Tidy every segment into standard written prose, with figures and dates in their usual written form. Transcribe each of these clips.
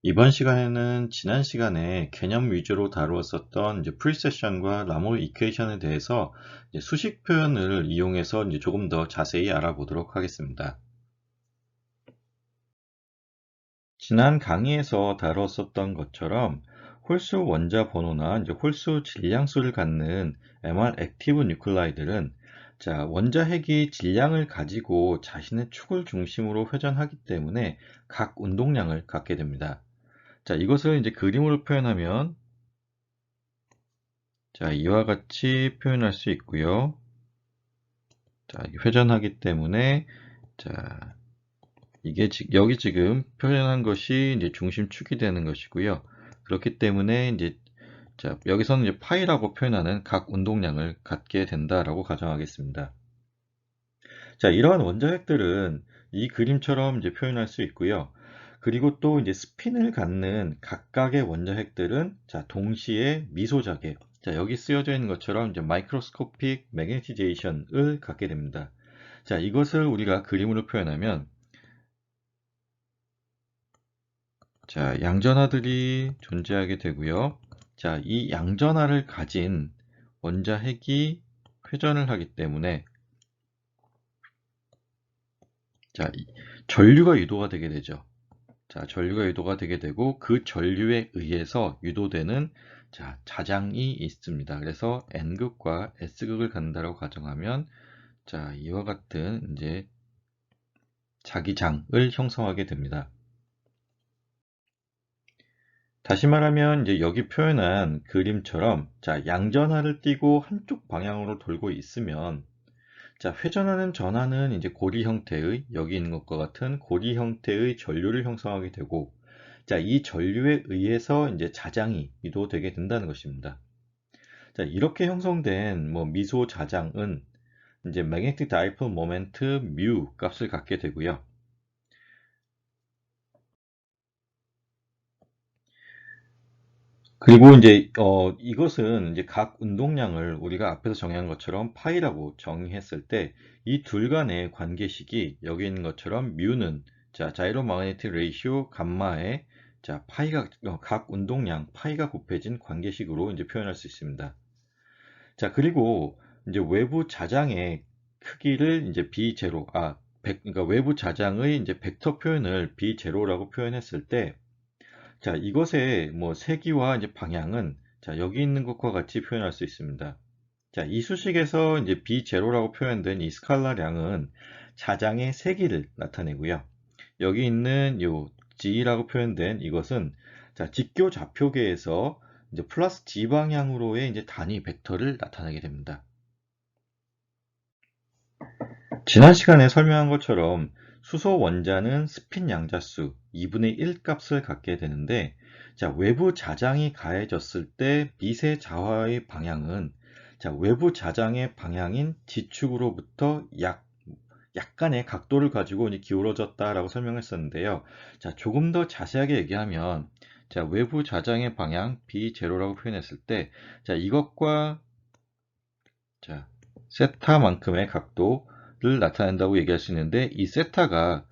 이번 시간에는 지난 시간에 개념 위주로 다루었었던 프리세션과 라모 이퀘이션에 대해서 수식 표현을 이용해서 조금 더 자세히 알아보도록 하겠습니다. 지난 강의에서 다루었었던 것처럼 홀수 원자 번호나 홀수 질량수를 갖는 MR 액티브 뉴클라이들은 원자 핵이 질량을 가지고 자신의 축을 중심으로 회전하기 때문에 각 운동량을 갖게 됩니다. 이것을 그림으로 표현하면 이와 같이 표현할 수 있고요. 회전하기 때문에 이게 여기 지금 표현한 것이 중심축이 되는 것이고요. 그렇기 때문에 여기서는 파이라고 표현하는 각 운동량을 갖게 된다라고 가정하겠습니다. 이러한 원자핵들은 이 그림처럼 표현할 수 있고요. 그리고 또 스핀을 갖는 각각의 원자핵들은 동시에 미소자계, 여기 쓰여져 있는 것처럼 마이크로스코픽 매그네티제이션을 갖게 됩니다. 이것을 우리가 그림으로 표현하면 양전하들이 존재하게 되고요. 이 양전하를 가진 원자핵이 회전을 하기 때문에 전류가 유도가 되게 되죠. 전류가 유도가 되게 되고 그 전류에 의해서 유도되는 자장이 있습니다. 그래서 N극과 S극을 갖는다고 가정하면 이와 같은 자기장을 형성하게 됩니다. 다시 말하면 여기 표현한 그림처럼 양전하를 띄고 한쪽 방향으로 돌고 있으면 회전하는 전하는 고리 형태의, 여기 있는 것과 같은 고리 형태의 전류를 형성하게 되고, 이 전류에 의해서 자장이 유도되게 된다는 것입니다. 이렇게 형성된 미소 자장은 magnetic dipole moment mu 값을 갖게 되고요. 그리고 이것은 각 운동량을 우리가 앞에서 정의한 것처럼 파이라고 정의했을 때 이 둘 간의 관계식이 여기 있는 것처럼 뮤는 자이로 마그네틱 레이시오 감마의 파이가 각 운동량 파이가 곱해진 관계식으로 표현할 수 있습니다. 그리고 외부 자장의 크기를 B0, 그러니까 외부 자장의 벡터 표현을 B0라고 표현했을 때 이것의 세기와 방향은 여기 있는 것과 같이 표현할 수 있습니다. 이 수식에서 B0라고 표현된 이 스칼라량은 자장의 세기를 나타내고요. 여기 있는 요 G라고 표현된 이것은 직교 좌표계에서 플러스 G 방향으로의 단위 벡터를 나타내게 됩니다. 지난 시간에 설명한 것처럼 수소 원자는 스핀 양자수 2분의 1 값을 갖게 되는데 외부 자장이 가해졌을 때 미세 자화의 방향은 외부 자장의 방향인 G축으로부터 약간의 각도를 가지고 기울어졌다라고 설명했었는데요. 조금 더 자세하게 얘기하면 외부 자장의 방향 B0라고 표현했을 때 이것과 세타만큼의 각도를 나타낸다고 얘기할 수 있는데 이 세타가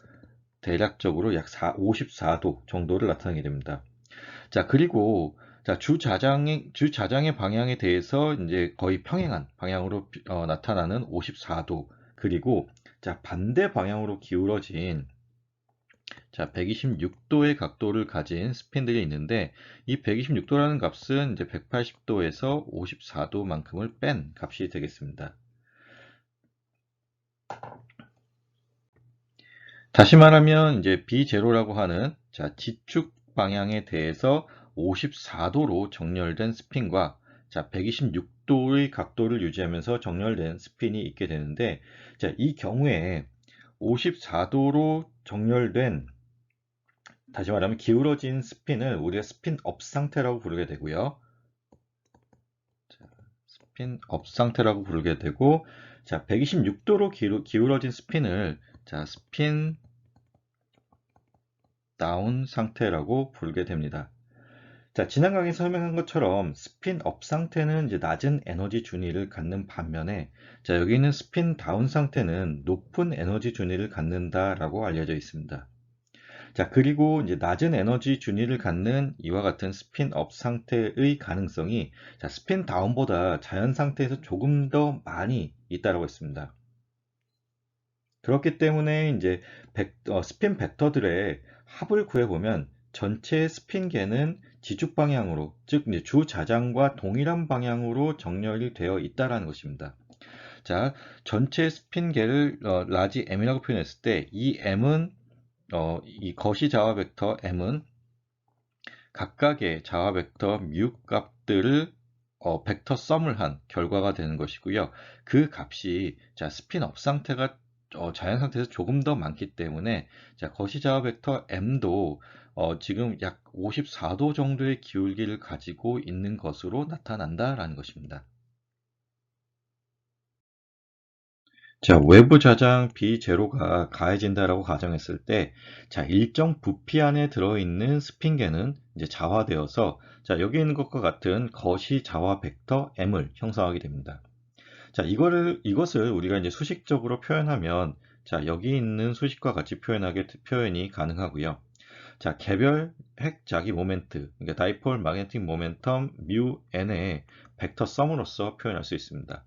대략적으로 약 54도 정도를 나타내게 됩니다. 그리고 주자장의 방향에 대해서 거의 평행한 방향으로 나타나는 54도, 그리고 반대 방향으로 기울어진 126도의 각도를 가진 스핀들이 있는데 이 126도라는 값은 180도에서 54도만큼을 뺀 값이 되겠습니다. 다시 말하면 B0라고 하는 G축 방향에 대해서 54도로 정렬된 스핀과 126도의 각도를 유지하면서 정렬된 스핀이 있게 되는데 이 경우에 54도로 정렬된, 다시 말하면 기울어진 스핀을 우리가 스핀 업 상태라고 부르게 되고요. 스핀 업 상태라고 부르게 되고 126도로 기울어진 스핀을 스핀 다운 상태라고 부르게 됩니다. 지난 강의에서 설명한 것처럼 스핀 업 상태는 낮은 에너지 준위를 갖는 반면에 여기 있는 스핀 다운 상태는 높은 에너지 준위를 갖는다라고 알려져 있습니다. 자, 그리고 이제 낮은 에너지 준위를 갖는 이와 같은 스핀업 상태의 가능성이 자, 스핀 다운보다 자연 상태에서 조금 더 많이 있다고 했습니다. 그렇기 때문에 이제 스핀 벡터들의 합을 구해보면 전체 스핀계는 지축 방향으로, 즉 이제 주자장과 동일한 방향으로 정렬이 되어 있다라는 것입니다. 자, 전체 스핀계를 라지 m이라고 표현했을 때 이 m은 이 거시 자화 벡터 m은 각각의 자화 벡터 mu 값들을 벡터 썸을 한 결과가 되는 것이고요. 그 값이 자, 스핀업 상태가 자연 상태에서 조금 더 많기 때문에 자, 거시 자화 벡터 m도 지금 약 54도 정도의 기울기를 가지고 있는 것으로 나타난다라는 것입니다. 자, 외부 자장 B0가 가해진다라고 가정했을 때, 자, 일정 부피 안에 들어있는 스핀계는 이제 자화되어서, 자, 여기 있는 것과 같은 거시 자화 벡터 M을 형성하게 됩니다. 자, 이것을 우리가 이제 수식적으로 표현하면, 자, 여기 있는 수식과 같이 표현이 가능하고요. 자, 개별 핵 자기 모멘트, 그러니까 다이폴 마그네틱 모멘텀 뮤 n의 벡터 썸으로서 표현할 수 있습니다.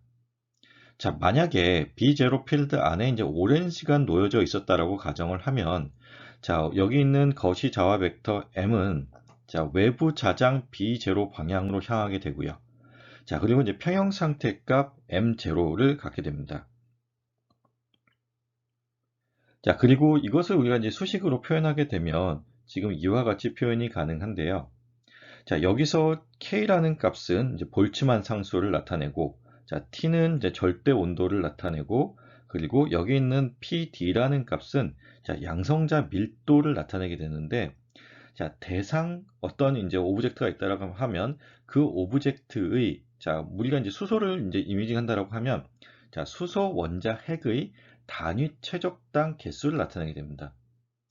자, 만약에 B0 필드 안에 이제 오랜 시간 놓여져 있었다라고 가정을 하면, 자, 여기 있는 거시 자화 벡터 M은 자, 외부 자장 B0 방향으로 향하게 되고요. 자, 그리고 이제 평형 상태 값 M0를 갖게 됩니다. 자, 그리고 이것을 우리가 이제 수식으로 표현하게 되면 지금 이와 같이 표현이 가능한데요. 자, 여기서 K라는 값은 이제 볼츠만 상수를 나타내고, 자, T는 이제 절대 온도를 나타내고, 그리고 여기 있는 PD라는 값은 자, 양성자 밀도를 나타내게 되는데, 자, 대상 어떤 이제 오브젝트가 있다라고 하면 그 오브젝트의 자, 우리가 이제 수소를 이제 이미징한다라고 하면 자, 수소 원자 핵의 단위 최적당 개수를 나타내게 됩니다.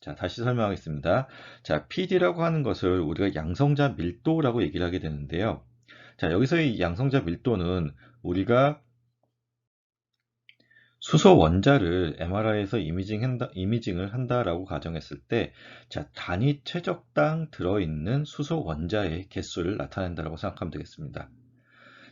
자, 다시 설명하겠습니다. 자, PD라고 하는 것을 우리가 양성자 밀도라고 얘기를 하게 되는데요. 자, 여기서의 양성자 밀도는 우리가 수소 원자를 MRI에서 이미징을 한다라고 가정했을 때, 자, 단위 최적당 들어있는 수소 원자의 개수를 나타낸다라고 생각하면 되겠습니다.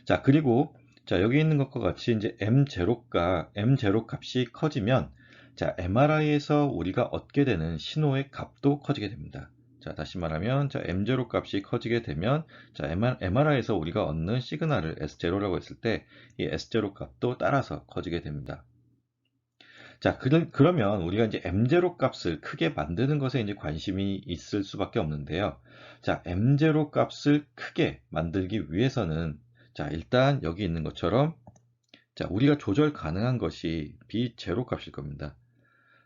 자, 그리고 자, 여기 있는 것과 같이 이제 M0 값이 커지면 자, MRI에서 우리가 얻게 되는 신호의 값도 커지게 됩니다. 자, 다시 말하면 자, M0 값이 커지게 되면 자, MRI에서 우리가 얻는 시그널을 S0라고 했을 때 이 S0 값도 따라서 커지게 됩니다. 자, 그러면 우리가 이제 M0 값을 크게 만드는 것에 이제 관심이 있을 수밖에 없는데요. 자, M0 값을 크게 만들기 위해서는 자, 일단 여기 있는 것처럼 자, 우리가 조절 가능한 것이 B0 값일 겁니다.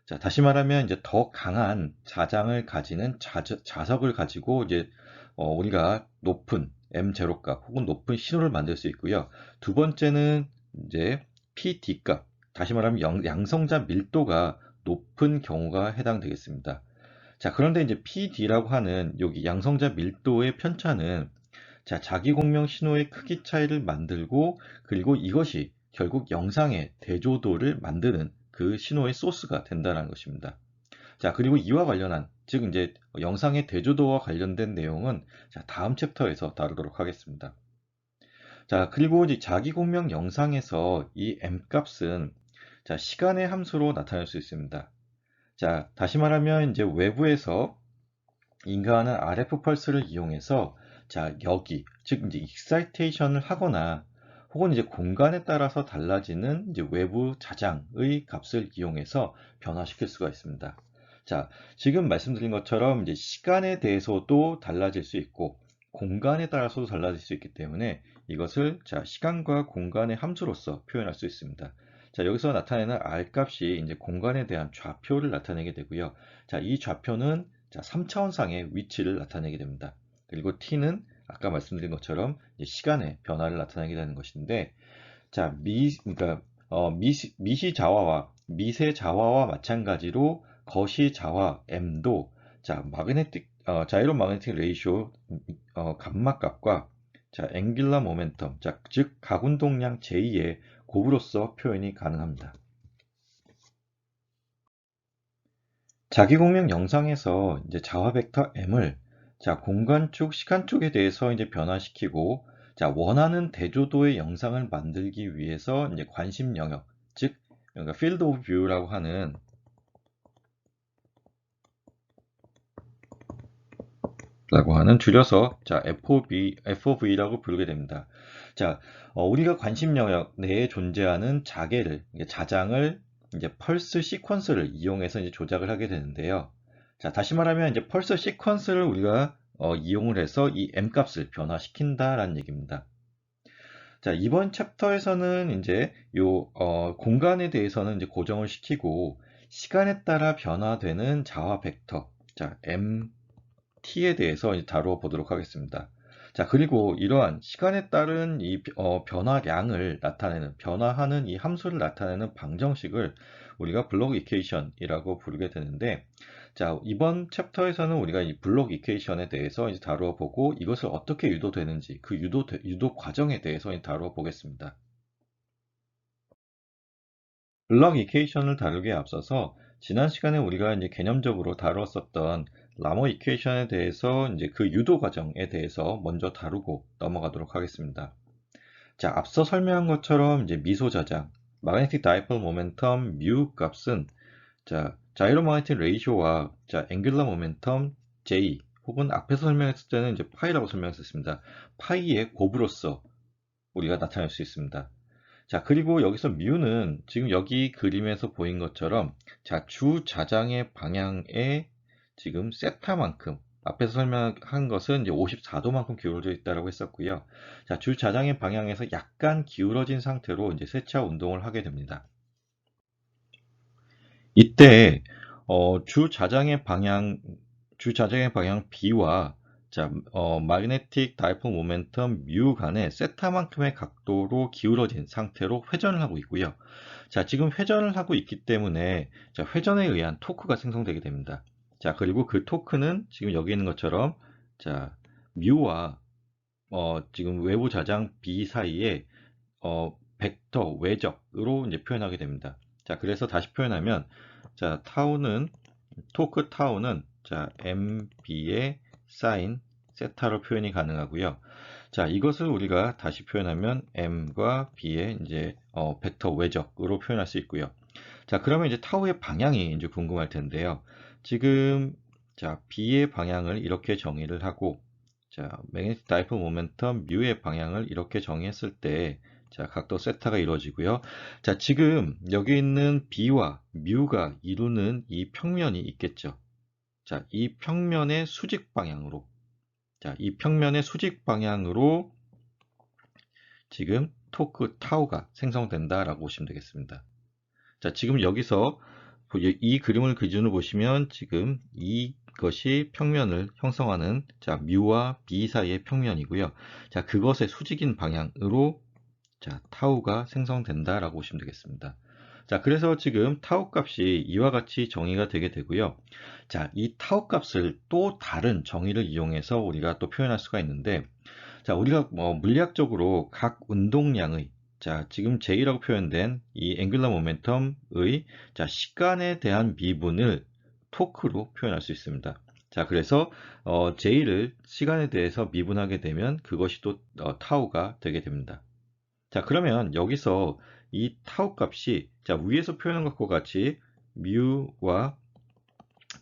자, 다시 말하면 이제 더 강한 자장을 가지는 자석을 가지고 이제 우리가 높은 M0 값 혹은 높은 신호를 만들 수 있고요. 두 번째는 이제 PD 값, 다시 말하면 양성자 밀도가 높은 경우가 해당되겠습니다. 자, 그런데 이제 PD라고 하는 여기 양성자 밀도의 편차는 자, 자기 공명 신호의 크기 차이를 만들고 그리고 이것이 결국 영상의 대조도를 만드는 그 신호의 소스가 된다는 것입니다. 자, 그리고 이와 관련한, 즉 이제 영상의 대조도와 관련된 내용은 자, 다음 챕터에서 다루도록 하겠습니다. 자, 그리고 이제 자기 공명 영상에서 이 m 값은 자, 시간의 함수로 나타낼 수 있습니다. 자, 다시 말하면 이제 외부에서 인가하는 RF 펄스를 이용해서 자, 여기 즉 이제 익사이테이션을 하거나 혹은 이제 공간에 따라서 달라지는 이제 외부 자장의 값을 이용해서 변화시킬 수가 있습니다. 자, 지금 말씀드린 것처럼 이제 시간에 대해서도 달라질 수 있고 공간에 따라서도 달라질 수 있기 때문에 이것을 자, 시간과 공간의 함수로서 표현할 수 있습니다. 자, 여기서 나타내는 R 값이 이제 공간에 대한 좌표를 나타내게 되고요. 자, 이 좌표는 자, 3차원상의 위치를 나타내게 됩니다. 그리고 t는 아까 말씀드린 것처럼 시간의 변화를 나타내게 되는 것인데, 자, 그러니까 미시 자화와 미세 자화와 마찬가지로 거시 자화 m도 자, 자이로 마그네틱 레이쇼 감마 값과 자, 앵귤러 모멘텀, 자, 즉 각운동량 J의 곱으로서 표현이 가능합니다. 자기공명 영상에서 이제 자화 벡터 m을 공간 쪽, 시간 쪽에 대해서 이제 변화시키고 원하는 대조도의 영상을 만들기 위해서 이제 관심 영역, 즉 그러니까 field of view라고 하는 줄여서 FOV라고 부르게 됩니다. 우리가 관심 영역 내에 존재하는 자장을 이제 펄스 시퀀스를 이용해서 이제 조작을 하게 되는데요. 다시 말하면 이제 펄스 시퀀스를 우리가 이용을 해서 이 m 값을 변화시킨다라는 얘기입니다. 이번 챕터에서는 이제 공간에 대해서는 이제 고정을 시키고 시간에 따라 변화되는 자화 벡터, t에 대해서 이제 다루어 보도록 하겠습니다. 그리고 이러한 시간에 따른 이 변화하는 이 함수를 나타내는 방정식을 우리가 블록 이퀘이션이라고 부르게 되는데, 이번 챕터에서는 우리가 이 블록 이퀘이션에 대해서 이제 다루어 보고 이것을 어떻게 유도되는지 그 유도 과정에 대해서 이제 다루어 보겠습니다. 블록 이퀘이션을 다루기에 앞서서 지난 시간에 우리가 이제 개념적으로 다루었었던 라모 이퀘이션에 대해서 이제 그 유도 과정에 대해서 먼저 다루고 넘어가도록 하겠습니다. 앞서 설명한 것처럼 이제 미소 자장, magnetic dipole momentum mu 값은 자이로 마그네틱 레이쇼와 앵귤러 모멘텀 J 혹은 앞에서 설명했을 때는 이제 파이라고 설명했었습니다. 파이의 곱으로서 우리가 나타낼 수 있습니다. 그리고 여기서 뮤는 지금 여기 그림에서 보인 것처럼 주자장의 방향에 지금 세타만큼 앞에서 설명한 것은 이제 54도만큼 기울어져 있다고 했었고요. 주자장의 방향에서 약간 기울어진 상태로 이제 세차 운동을 하게 됩니다. 이때 주자장의 방향 B와 magnetic dipole momentum mu 간의 세타만큼의 각도로 기울어진 상태로 회전을 하고 있고요. 지금 회전을 하고 있기 때문에 회전에 의한 토크가 생성되게 됩니다. 그리고 그 토크는 지금 여기 있는 것처럼 mu와 지금 외부 자장 B 사이에 벡터 외적으로 이제 표현하게 됩니다. 그래서 다시 표현하면 토크 타우는 MB의 사인 세타로 표현이 가능하고요. 이것을 우리가 다시 표현하면 M과 B의 이제 벡터 외적으로 표현할 수 있고요. 그러면 이제 타우의 방향이 이제 궁금할 텐데요. 지금 B의 방향을 이렇게 정의를 하고 magnetic dipole momentum mu의 방향을 이렇게 정의했을 때 각도 세타가 이루어지고요. 지금 여기 있는 B와 mu가 이루는 이 평면이 있겠죠. 이 평면의 수직 방향으로 지금 토크 타우가 생성된다라고 보시면 되겠습니다. 지금 여기서 이 그림을 기준으로 보시면 지금 이것이 평면을 형성하는 뮤와 B 사이의 평면이고요. 그것의 수직인 방향으로 타우가 생성된다라고 보시면 되겠습니다. 그래서 지금 타우 값이 이와 같이 정의가 되게 되고요. 이 타우 값을 또 다른 정의를 이용해서 우리가 또 표현할 수가 있는데, 우리가 물리학적으로 각 운동량의 지금 J라고 표현된 이 앵귤러 모멘텀의 시간에 대한 미분을 토크로 표현할 수 있습니다. 그래서 J를 시간에 대해서 미분하게 되면 그것이 또 타우가 되게 됩니다. 그러면 여기서 이 타우 값이 위에서 표현한 것과 같이 뮤와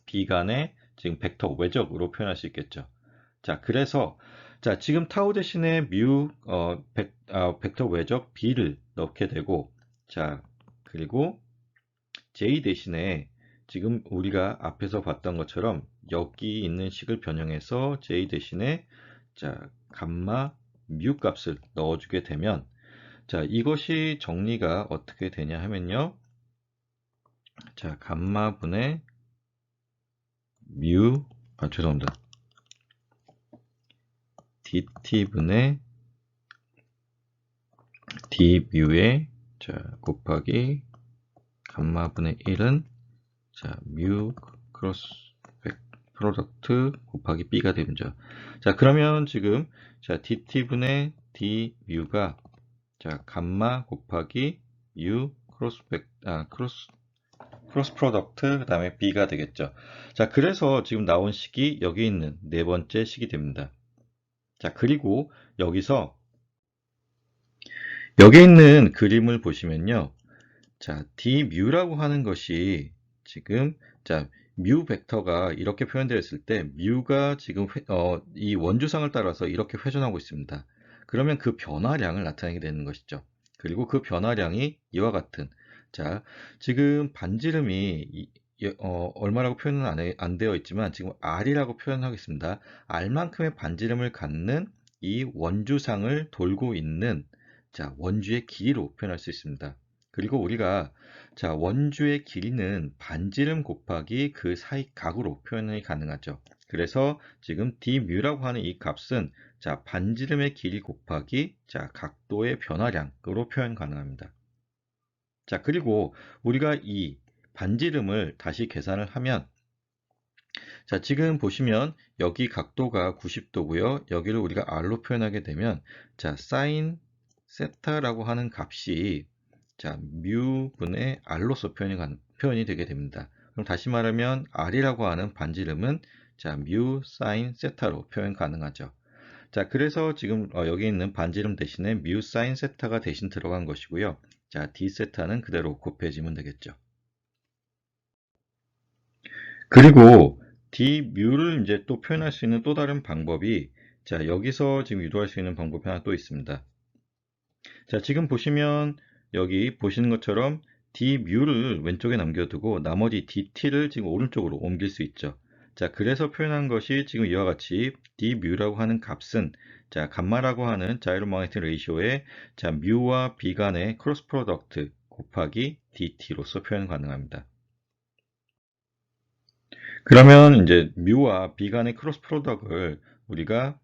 B 간의 지금 벡터 외적으로 표현할 수 있겠죠. 그래서 지금 타우 대신에 벡터 외적 B를 넣게 되고, 그리고 J 대신에 지금 우리가 앞에서 봤던 것처럼 여기 있는 식을 변형해서 J 대신에 감마 뮤 값을 넣어주게 되면 이것이 정리가 어떻게 되냐 하면요. 감마분의 뮤, 죄송합니다. dt분의 d뮤의 곱하기 감마분의 1은 뮤 크로스 프로덕트 곱하기 b가 됩니다. 그러면 지금 dt분의 d뮤가 감마 곱하기 u 크로스 크로스 프로덕트, 그 다음에 B가 되겠죠. 자, 그래서 지금 나온 식이 여기 있는 네 번째 식이 됩니다. 자, 그리고 여기서 여기 있는 그림을 보시면요. 자, d뮤라고 하는 것이 지금, 자, 뮤 벡터가 이렇게 표현되어 있을 때 뮤가 지금 이 원주상을 따라서 이렇게 회전하고 있습니다. 그러면 그 변화량을 나타내게 되는 것이죠. 그리고 그 변화량이 이와 같은, 자, 지금 반지름이 얼마라고 표현은 안 되어 있지만 지금 R이라고 표현하겠습니다. R만큼의 반지름을 갖는 이 원주상을 돌고 있는, 자, 원주의 길이로 표현할 수 있습니다. 그리고 우리가, 자, 원주의 길이는 반지름 곱하기 그 사이 각으로 표현이 가능하죠. 그래서 지금 d뮤라고 하는 이 값은, 자, 반지름의 길이 곱하기, 자, 각도의 변화량으로 표현 가능합니다. 자, 그리고 우리가 이 반지름을 다시 계산을 하면, 자, 지금 보시면 여기 각도가 90도고요. 여기를 우리가 r로 표현하게 되면, 자, sin 세타라고 하는 값이, 자, 뮤 분의 r로서 표현이 되게 됩니다. 그럼 다시 말하면 r이라고 하는 반지름은, 자, 뮤 사인 세타로 표현 가능하죠. 자, 그래서 지금 여기 있는 반지름 대신에 뮤 사인 세타가 대신 들어간 것이고요. 자, d 세타는 그대로 곱해지면 되겠죠. 그리고 d뮤를 이제 또 표현할 수 있는 또 다른 방법이, 자, 여기서 지금 유도할 수 있는 방법이 하나 또 있습니다. 자, 지금 보시면 여기 보시는 것처럼 d뮤를 왼쪽에 남겨두고 나머지 dt를 지금 오른쪽으로 옮길 수 있죠. 자, 그래서 표현한 것이 지금 이와 같이 d뮤라고 하는 값은, 자, 감마라고 하는 자이로 마그네틱 레이시오의, 자, 뮤와 b 간의 크로스 프로덕트 곱하기 dt로서 표현 가능합니다. 그러면 이제 뮤와 b 간의 크로스 프로덕트를 우리가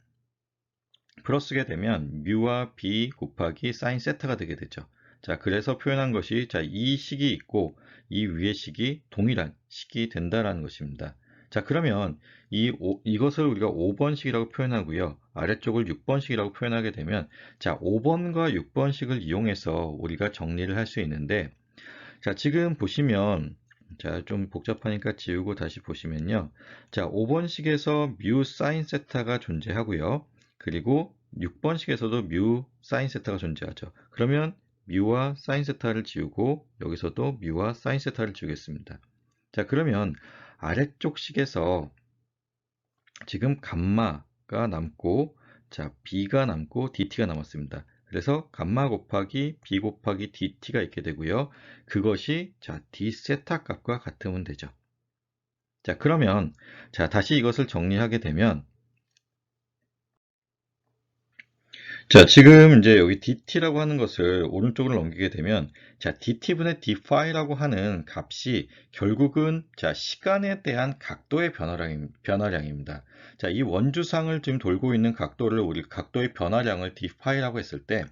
풀어쓰게 되면 뮤와 b 곱하기 사인 세타가 되게 되죠. 자, 그래서 표현한 것이, 자, 이 식이 있고 이 위의 식이 동일한 식이 된다라는 것입니다. 자, 그러면 이것을 우리가 5번식이라고 표현하고요. 아래쪽을 6번식이라고 표현하게 되면, 자, 5번과 6번식을 이용해서 우리가 정리를 할 수 있는데, 자, 지금 보시면, 자, 좀 복잡하니까 지우고 다시 보시면요. 자, 5번식에서 뮤 사인 세타가 존재하고요. 그리고 6번식에서도 뮤 사인 세타가 존재하죠. 그러면 뮤와 사인 세타를 지우고 여기서도 뮤와 사인 세타를 지우겠습니다. 자, 그러면 아래쪽 식에서 지금 감마가 남고, 자, b가 남고 dt가 남았습니다. 그래서 감마 곱하기 b 곱하기 dt가 있게 되고요. 그것이, 자, d 세타 값과 같으면 되죠. 자, 그러면, 자, 다시 이것을 정리하게 되면, 자, 지금 이제 여기 dt라고 하는 것을 오른쪽으로 넘기게 되면, 자, dt분의 d파이라고 하는 값이 결국은, 자, 시간에 대한 각도의 변화량입니다. 자, 이 원주상을 지금 돌고 있는 각도를, 우리 각도의 변화량을 d파이라고 했을 때,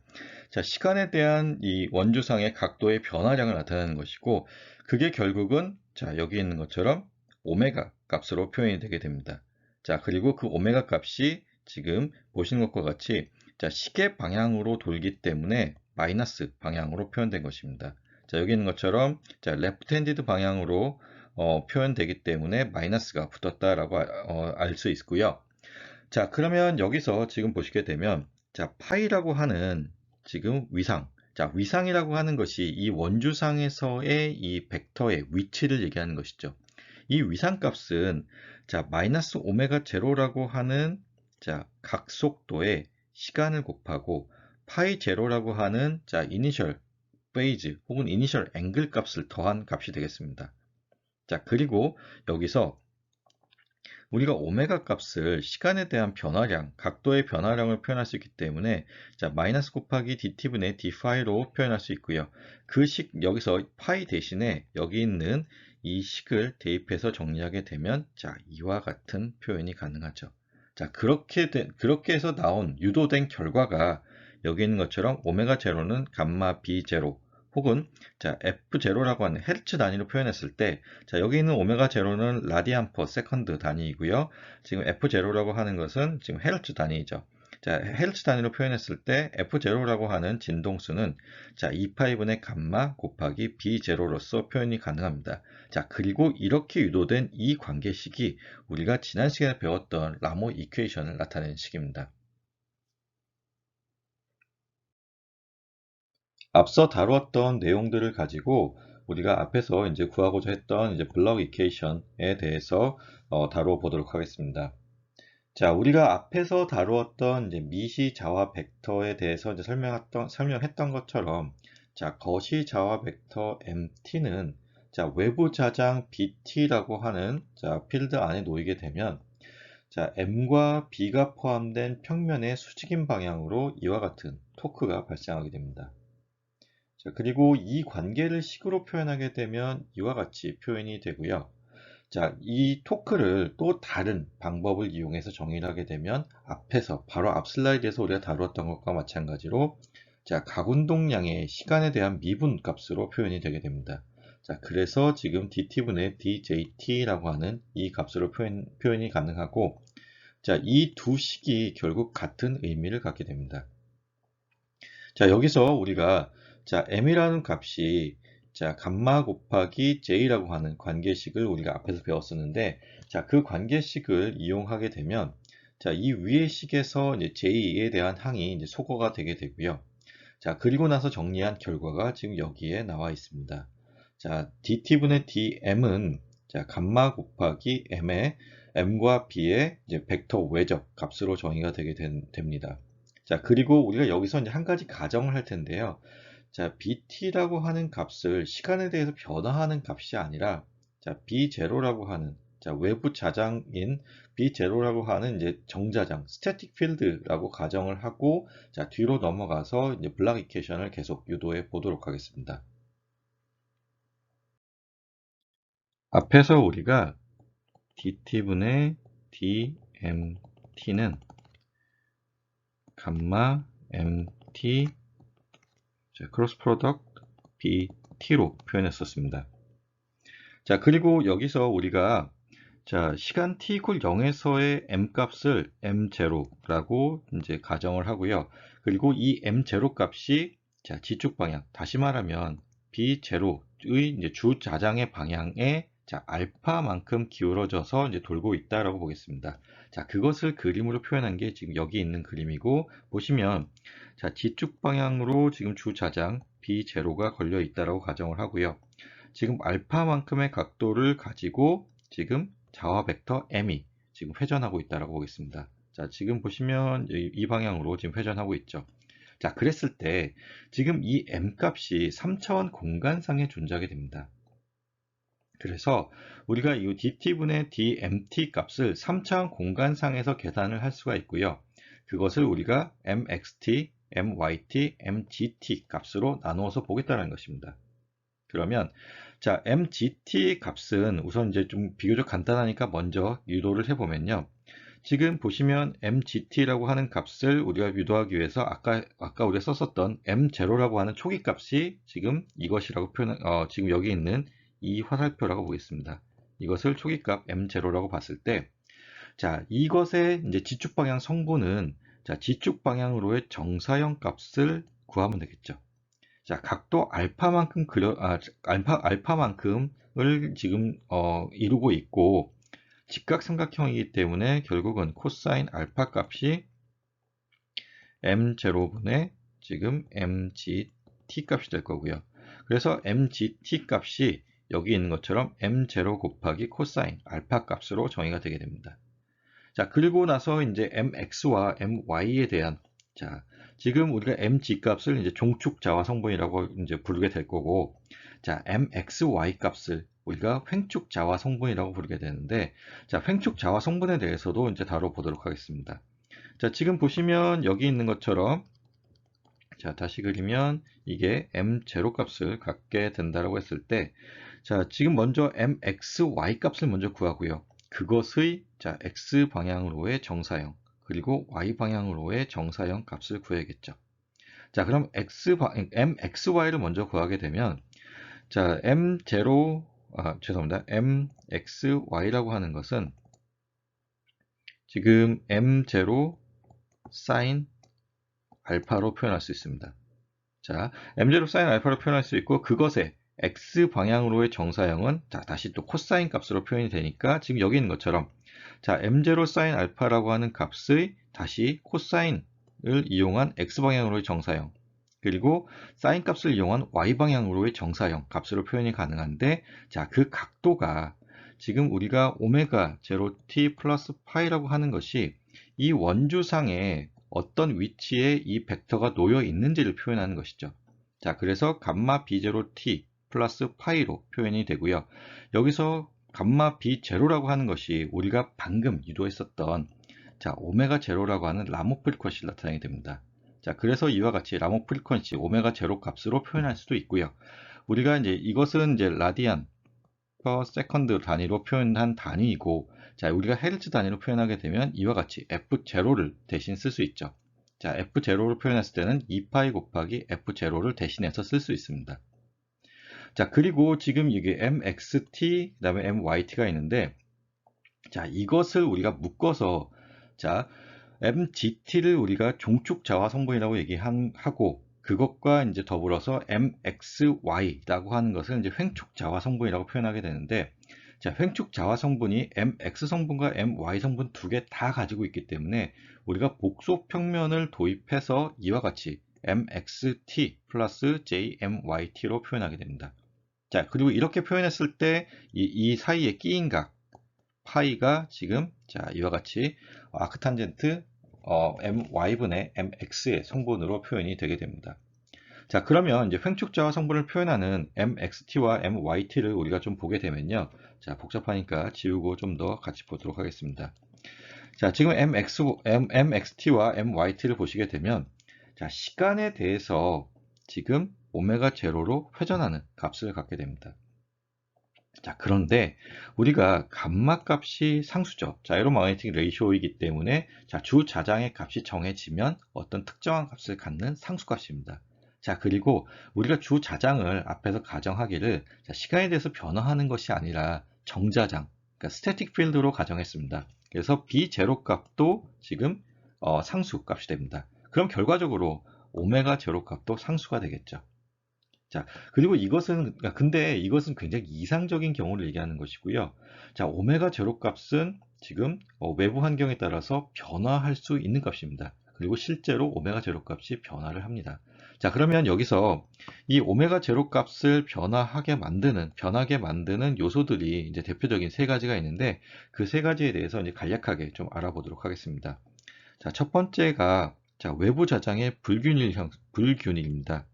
자, 시간에 대한 이 원주상의 각도의 변화량을 나타내는 것이고, 그게 결국은, 자, 여기 있는 것처럼 오메가 값으로 표현이 되게 됩니다. 자, 그리고 그 오메가 값이 지금 보시는 것과 같이, 자, 시계 방향으로 돌기 때문에 마이너스 방향으로 표현된 것입니다. 자, 여기 있는 것처럼, 자, 레프트 핸디드 방향으로 표현되기 때문에 마이너스가 붙었다라고 알 수 있고요. 자, 그러면 여기서 지금 보시게 되면, 자, 파이라고 하는 지금 위상, 자, 위상이라고 하는 것이 이 원주상에서의 이 벡터의 위치를 얘기하는 것이죠. 이 위상값은, 자, 마이너스 오메가 제로라고 하는, 자, 각속도의 시간을 곱하고 파이 제로라고 하는, 자, 이니셜 페이즈 혹은 이니셜 앵글 값을 더한 값이 되겠습니다. 자, 그리고 여기서 우리가 오메가 값을 시간에 대한 변화량, 각도의 변화량을 표현할 수 있기 때문에, 자, 마이너스 곱하기 dt분의 d파이로 표현할 수 있고요. 그 여기서 파이 대신에 여기 있는 이 식을 대입해서 정리하게 되면, 자, 이와 같은 표현이 가능하죠. 자, 그렇게 해서 나온 유도된 결과가 여기 있는 것처럼 오메가 제로는 감마 b 제로 혹은, 자, f0라고 하는 헤르츠 단위로 표현했을 때, 자, 여기 있는 오메가 제로는 라디안 퍼 세컨드 단위이고요. 지금 f0라고 하는 것은 지금 헤르츠 단위이죠. 자, 헤르츠 단위로 표현했을 때 F0라고 하는 진동수는 자, 2파이분의 감마 곱하기 B0로서 표현이 가능합니다. 자, 그리고 이렇게 유도된 이 관계식이 우리가 지난 시간에 배웠던 라모 이퀘이션을 나타내는 식입니다. 앞서 다루었던 내용들을 가지고 우리가 앞에서 이제 구하고자 했던 이제 블록 이퀘이션에 대해서 다루어 보도록 하겠습니다. 자, 우리가 앞에서 다루었던 이제 미시 자화 벡터에 대해서 이제 설명했던 것처럼, 자, 거시 자화 벡터 MT는 자, 외부 자장 BT라고 하는 자, 필드 안에 놓이게 되면, 자, M과 B가 포함된 평면의 수직인 방향으로 이와 같은 토크가 발생하게 됩니다. 자, 그리고 이 관계를 식으로 표현하게 되면 이와 같이 표현이 되고요. 자, 이 토크를 또 다른 방법을 이용해서 정의를 하게 되면 바로 앞 슬라이드에서 우리가 다루었던 것과 마찬가지로 자, 각운동량의 시간에 대한 미분 값으로 표현이 되게 됩니다. 자, 그래서 지금 dt분의 djt라고 하는 이 값으로 표현이 가능하고, 자, 이 두 식이 결국 같은 의미를 갖게 됩니다. 자, 여기서 우리가 자, m이라는 값이 자, 감마 곱하기 j라고 하는 관계식을 우리가 앞에서 배웠었는데, 자, 그 관계식을 이용하게 되면 자, 이 위의 식에서 이제 j에 대한 항이 이제 소거가 되게 되고요. 자, 그리고 나서 정리한 결과가 지금 여기에 나와 있습니다. 자, dt분의 dm은 자, 감마 곱하기 m의 m과 b의 이제 벡터 외적 값으로 정의가 되게 됩니다. 자, 그리고 우리가 여기서 이제 한 가지 가정을 할 텐데요. 자, bt라고 하는 값을 시간에 대해서 변화하는 값이 아니라 자, b0라고 하는 자, 외부 자장인 b0라고 하는 이제 정자장 스태틱 필드라고 가정을 하고, 자, 뒤로 넘어가서 이제 블락 이퀘이션을 계속 유도해 보도록 하겠습니다. 앞에서 우리가 dt분의 dmt는 감마 mt 크로스 프로덕트 bt로 표현했었습니다. 자, 그리고 여기서 우리가 자, 시간 t 이퀄 0에서의 m 값을 m0라고 이제 가정을 하고요. 그리고 이 m0 값이 자, 지축 방향, 다시 말하면 b0의 이제 주 자장의 방향에 자, 알파만큼 기울어져서 이제 돌고 있다라고 보겠습니다. 자, 그것을 그림으로 표현한 게 지금 여기 있는 그림이고, 보시면 자, 지축 방향으로 지금 주 자장 b0가 걸려 있다라고 가정을 하고요. 지금 알파만큼의 각도를 가지고 지금 자화 벡터 m이 지금 회전하고 있다라고 보겠습니다. 자, 지금 보시면 이 방향으로 지금 회전하고 있죠. 자, 그랬을 때 지금 이 m 값이 3차원 공간상에 존재하게 됩니다. 그래서 우리가 이 dt분의 dmt 값을 3차원 공간상에서 계산을 할 수가 있고요. 그것을 우리가 mxt, myt, mgt 값으로 나누어서 보겠다는 것입니다. 그러면 자, mgt 값은 우선 이제 좀 비교적 간단하니까 먼저 유도를 해보면요. 지금 보시면 mgt라고 하는 값을 우리가 유도하기 위해서 아까 우리가 썼었던 m0라고 하는 초기 값이 지금 이것이라고 지금 여기 있는 이 화살표라고 보겠습니다. 이것을 초기 값 m0라고 봤을 때, 자, 이것의 이제 지축 방향 성분은 자, 지축 방향으로의 정사형 값을 구하면 되겠죠. 자, 각도 알파만큼을 지금 이루고 있고, 직각삼각형이기 때문에 결국은 코사인 알파 값이 m0분의 지금 mgt 값이 될 거고요. 그래서 mgt 값이 여기 있는 것처럼 m0 곱하기 코사인 알파 값으로 정의가 되게 됩니다. 자, 그리고 나서 이제 mx와 my에 대한 자, 지금 우리가 mg 값을 이제 종축 자화 성분이라고 이제 부르게 될 거고, 자, mxy 값을 우리가 횡축 자화 성분이라고 부르게 되는데, 자, 횡축 자화 성분에 대해서도 이제 다뤄보도록 하겠습니다. 자, 지금 보시면 여기 있는 것처럼 자, 다시 그리면 이게 m0 값을 갖게 된다라고 했을 때, 자, 지금 먼저 mxy 값을 먼저 구하고요. 그것의 자, x 방향으로의 정사형, 그리고 y 방향으로의 정사형 값을 구해야겠죠. 자, 그럼 mxy를 먼저 구하게 되면 자, 죄송합니다. mxy라고 하는 것은 지금 m0 sin 알파로 표현할 수 있습니다. 자, m0 sin 알파로 표현할 수 있고, 그것의 x 방향으로의 정사형은 자, 다시 또 코사인 값으로 표현이 되니까 지금 여기 있는 것처럼 자, m0 sin 알파라고 하는 값의 다시 코사인을 이용한 x 방향으로의 정사형, 그리고 사인 값을 이용한 y 방향으로의 정사형 값으로 표현이 가능한데, 자, 그 각도가 지금 우리가 오메가 0t 플러스 파이라고 하는 것이 이 원주상에 어떤 위치에 이 벡터가 놓여 있는지를 표현하는 것이죠. 자, 그래서 감마 b0t 플러스 파이로 표현이 되고요. 여기서 감마 b0라고 하는 것이 우리가 방금 유도했었던 자, 오메가 0라고 하는 라모 프리퀀시를 나타내게 됩니다. 자, 그래서 이와 같이 라모 프리퀀시 오메가 0 값으로 표현할 수도 있고요. 우리가 이제 이것은 이제 라디안 퍼 세컨드 단위로 표현한 단위이고, 자, 우리가 헤르츠 단위로 표현하게 되면 이와 같이 f0를 대신 쓸 수 있죠. 자, f0를 표현했을 때는 2파이 곱하기 f0를 대신해서 쓸 수 있습니다. 자, 그리고 지금 이게 mxt, 그 다음에 myt가 있는데, 자, 이것을 우리가 묶어서, 자, mgt를 우리가 종축 자화 성분이라고 얘기하고, 그것과 이제 더불어서 mxy라고 하는 것을 이제 횡축 자화 성분이라고 표현하게 되는데, 자, 횡축 자화 성분이 mx 성분과 my 성분 두 개 다 가지고 있기 때문에 우리가 복소 평면을 도입해서 이와 같이 mxt 플러스 jmyt로 표현하게 됩니다. 자, 그리고 이렇게 표현했을 때 이 사이에 끼인 각 파이가 지금 자, 이와 같이 아크탄젠트 my분의 mx의 성분으로 표현이 되게 됩니다. 자, 그러면 이제 횡축자화 성분을 표현하는 mxt와 myt를 우리가 좀 보게 되면요. 자, 복잡하니까 지우고 좀 더 같이 보도록 하겠습니다. 자, 지금 mxt와 myt를 보시게 되면 자, 시간에 대해서 지금 오메가 제로로 회전하는 값을 갖게 됩니다. 자, 그런데 우리가 감마 값이 상수죠. 자이로 마그네틱 레이쇼이기 때문에 자, 주 자장의 값이 정해지면 어떤 특정한 값을 갖는 상수값입니다. 자, 그리고 우리가 주 자장을 앞에서 가정하기를 자, 시간에 대해서 변화하는 것이 아니라 정자장, 그러니까 스태틱 필드로 가정했습니다. 그래서 b0 값도 지금 상수 값이 됩니다. 그럼 결과적으로 오메가 제로 값도 상수가 되겠죠. 자, 그리고 근데 이것은 굉장히 이상적인 경우를 얘기하는 것이고요. 자, 오메가 제로 값은 지금 외부 환경에 따라서 변화할 수 있는 값입니다. 그리고 실제로 오메가 제로 값이 변화를 합니다. 자, 그러면 여기서 이 오메가 제로 값을 변하게 만드는 요소들이 이제 대표적인 세 가지가 있는데, 그 세 가지에 대해서 이제 간략하게 좀 알아보도록 하겠습니다. 자, 첫 번째가 자, 외부 자장의 불균일입니다.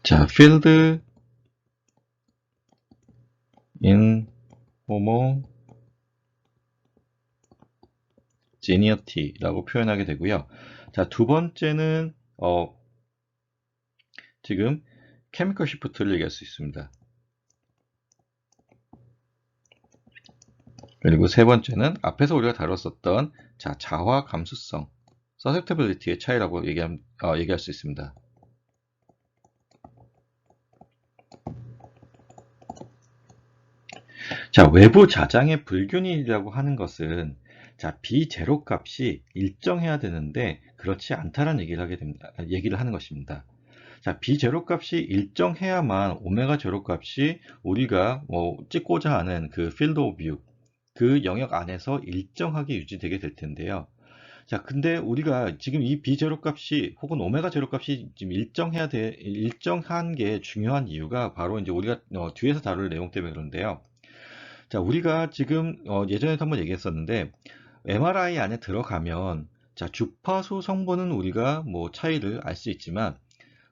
자, field inhomogeneity라고 표현하게 되고요. 자, 두 번째는 지금 chemical shift를 얘기할 수 있습니다. 그리고 세 번째는 앞에서 우리가 다뤘었던 자, 자화 감수성, susceptibility의 차이라고 얘기할 수 있습니다. 자, 외부 자장의 불균이라고 하는 것은 자, b0 값이 일정해야 되는데 그렇지 않다라는 얘기를 하는 것입니다. 자, b0 값이 일정해야만 오메가 제로 값이 우리가 찍고자 하는 그 field of view, 그 영역 안에서 일정하게 유지되게 될 텐데요. 자, 근데 우리가 지금 이 b0 값이 혹은 오메가 제로 값이 지금 일정한 게 중요한 이유가 바로 이제 우리가 뒤에서 다룰 내용 때문에 그런데요. 자, 우리가 지금 예전에도 한번 얘기했었는데 MRI 안에 들어가면 자, 주파수 성분은 우리가 차이를 알 수 있지만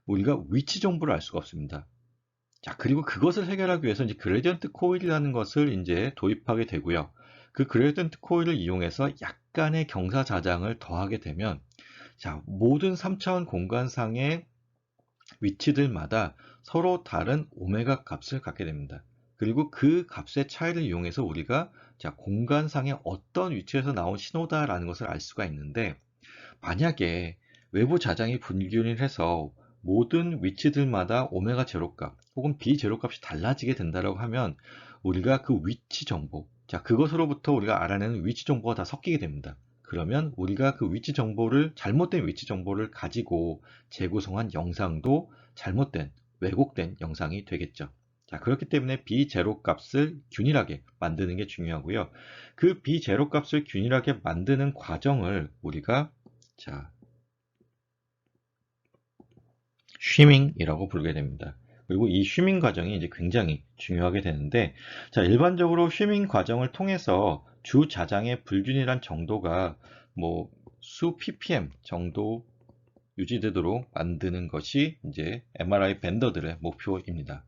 우리가 위치 정보를 알 수가 없습니다. 자, 그리고 그것을 해결하기 위해서 이제 그레디언트 코일이라는 것을 이제 도입하게 되고요. 그 그레디언트 코일을 이용해서 약간의 경사 자장을 더하게 되면 자, 모든 3차원 공간상의 위치들마다 서로 다른 오메가 값을 갖게 됩니다. 그리고 그 값의 차이를 이용해서 우리가 자, 공간상의 어떤 위치에서 나온 신호다라는 것을 알 수가 있는데, 만약에 외부 자장이 불균일해서 모든 위치들마다 오메가 제로 값 혹은 b 제로 값이 달라지게 된다고 하면 우리가 그 위치 정보, 자, 그것으로부터 우리가 알아내는 위치 정보가 다 섞이게 됩니다. 그러면 우리가 그 위치 정보를, 잘못된 위치 정보를 가지고 재구성한 영상도 잘못된, 왜곡된 영상이 되겠죠. 자, 그렇기 때문에 비제로 값을 균일하게 만드는 게 중요하고요. 그 비제로 값을 균일하게 만드는 과정을 우리가, 자, 쉬밍이라고 부르게 됩니다. 그리고 이 쉬밍 과정이 이제 굉장히 중요하게 되는데, 자, 일반적으로 쉬밍 과정을 통해서 주 자장의 불균일한 정도가 뭐 수 ppm 정도 유지되도록 만드는 것이 이제 MRI 벤더들의 목표입니다.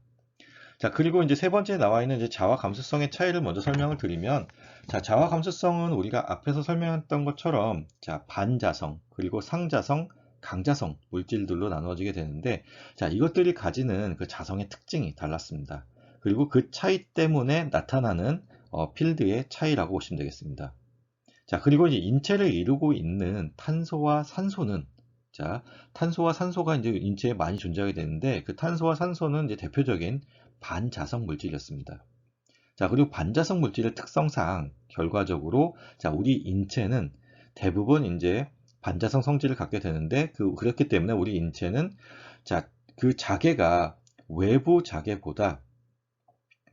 자, 그리고 이제 세 번째 나와 있는 이제 자화 감수성의 차이를 먼저 설명을 드리면, 자, 자화 감수성은 우리가 앞에서 설명했던 것처럼, 자, 반자성, 그리고 상자성, 강자성 물질들로 나누어지게 되는데, 자, 이것들이 가지는 그 자성의 특징이 달랐습니다. 그리고 그 차이 때문에 나타나는 필드의 차이라고 보시면 되겠습니다. 자, 그리고 이제 인체를 이루고 있는 탄소와 산소는, 자, 탄소와 산소가 이제 인체에 많이 존재하게 되는데, 그 탄소와 산소는 이제 대표적인 반자성 물질이었습니다. 자, 그리고 반자성 물질의 특성상 결과적으로, 자, 우리 인체는 대부분 이제 반자성 성질을 갖게 되는데, 그렇기 때문에 우리 인체는, 자, 그 자개가 외부 자개보다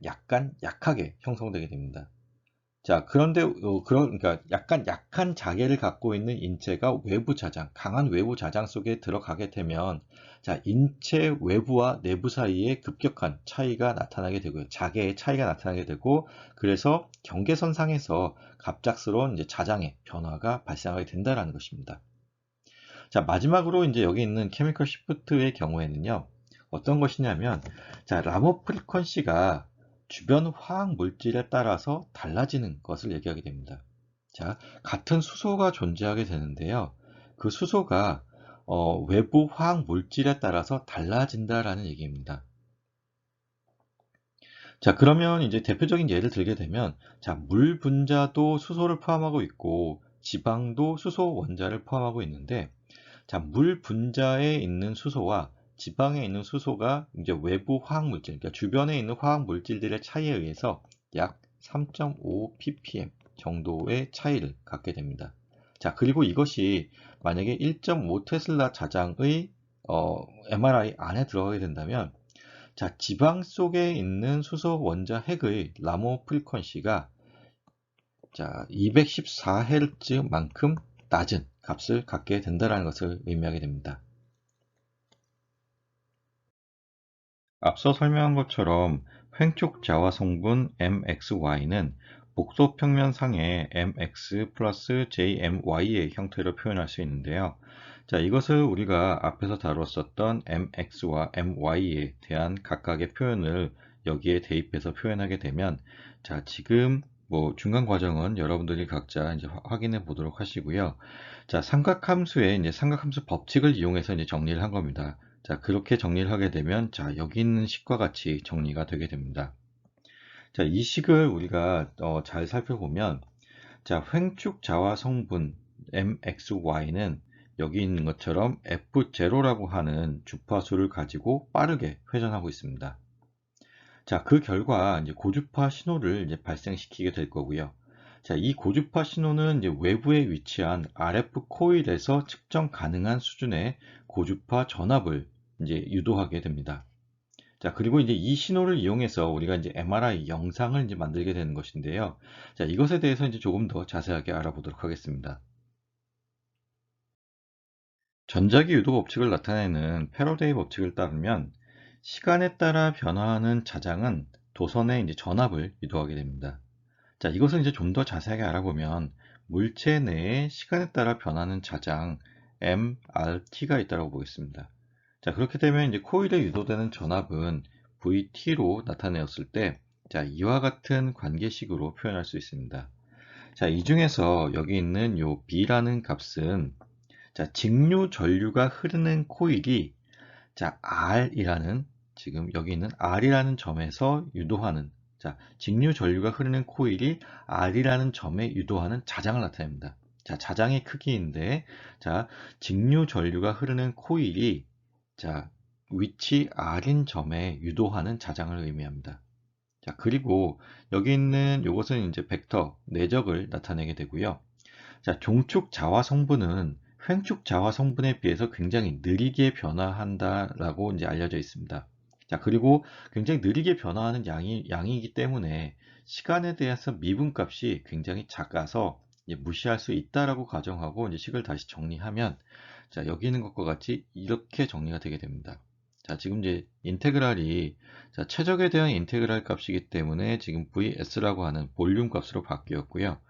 약간 약하게 형성되게 됩니다. 자, 그런데 그러니까 약간 약한 자개를 갖고 있는 인체가 외부 자장, 강한 외부 자장 속에 들어가게 되면, 자, 인체 외부와 내부 사이에 급격한 차이가 나타나게 되고요. 자개의 차이가 나타나게 되고, 그래서 경계선상에서 갑작스러운 이제 자장의 변화가 발생하게 된다라는 것입니다. 자, 마지막으로 이제 여기 있는 케미컬 시프트의 경우에는요, 어떤 것이냐면, 자, 라모 프리퀀시가 주변 화학 물질에 따라서 달라지는 것을 얘기하게 됩니다. 자, 같은 수소가 존재하게 되는데요. 그 수소가 외부 화학 물질에 따라서 달라진다라는 얘기입니다. 자, 그러면 이제 대표적인 예를 들게 되면, 자, 물 분자도 수소를 포함하고 있고, 지방도 수소 원자를 포함하고 있는데, 자, 물 분자에 있는 수소와 지방에 있는 수소가 이제 외부 화학 물질, 그러니까 주변에 있는 화학 물질들의 차이에 의해서 약 3.5 ppm 정도의 차이를 갖게 됩니다. 자, 그리고 이것이 만약에 1.5 테슬라 자장의 MRI 안에 들어가게 된다면, 자, 지방 속에 있는 수소 원자 핵의 라모 프리퀀시가, 자, 214Hz만큼 낮은 값을 갖게 된다는 것을 의미하게 됩니다. 앞서 설명한 것처럼 횡촉 자화 성분 MXY는 복소 평면상의 MX 플러스 JMY의 형태로 표현할 수 있는데요. 자, 이것을 우리가 앞에서 다뤘었던 MX와 MY에 대한 각각의 표현을 여기에 대입해서 표현하게 되면, 자, 지금 뭐 중간 과정은 여러분들이 각자 이제 확인해 보도록 하시고요. 자, 삼각함수의 이제 삼각함수 법칙을 이용해서 이제 정리를 한 겁니다. 자, 그렇게 정리를 하게 되면, 자, 여기 있는 식과 같이 정리가 되게 됩니다. 자, 이 식을 우리가 잘 살펴보면, 자, 횡축 자화 성분 MXY는 여기 있는 것처럼 F0라고 하는 주파수를 가지고 빠르게 회전하고 있습니다. 자, 그 결과 이제 고주파 신호를 이제 발생시키게 될 거고요. 자, 이 고주파 신호는 이제 외부에 위치한 RF 코일에서 측정 가능한 수준의 고주파 전압을 이제 유도하게 됩니다. 자, 그리고 이제 이 신호를 이용해서 우리가 이제 MRI 영상을 이제 만들게 되는 것인데요. 자, 이것에 대해서 이제 조금 더 자세하게 알아보도록 하겠습니다. 전자기 유도 법칙을 나타내는 패러데이 법칙을 따르면 시간에 따라 변화하는 자장은 도선의 이제 전압을 유도하게 됩니다. 자, 이것을 이제 좀 더 자세하게 알아보면 물체 내에 시간에 따라 변하는 자장 MRT가 있다고 보겠습니다. 자, 그렇게 되면 이제 코일에 유도되는 전압은 VT로 나타내었을 때, 자, 이와 같은 관계식으로 표현할 수 있습니다. 자, 이 중에서 여기 있는 요 B라는 값은, 자, 직류 전류가 흐르는 코일이, 자, R이라는, 지금 여기 있는 R이라는 점에서 유도하는, 자, 직류 전류가 흐르는 코일이 R이라는 점에 유도하는 자장을 나타냅니다. 자, 자장의 크기인데, 자, 직류 전류가 흐르는 코일이, 자, 위치 R인 점에 유도하는 자장을 의미합니다. 자, 그리고 여기 있는 요것은 이제 벡터 내적을 나타내게 되고요. 자, 종축 자화 성분은 횡축 자화 성분에 비해서 굉장히 느리게 변화한다라고 이제 알려져 있습니다. 자, 그리고 굉장히 느리게 변화하는 양이기 때문에 시간에 대해서 미분값이 굉장히 작아서 이제 무시할 수 있다라고 가정하고 이제 식을 다시 정리하면, 자, 여기 있는 것과 같이 이렇게 정리가 되게 됩니다. 자, 지금 이제 인테그랄이, 자, 최적에 대한 인테그랄 값이기 때문에 지금 vs라고 하는 볼륨 값으로 바뀌었고요.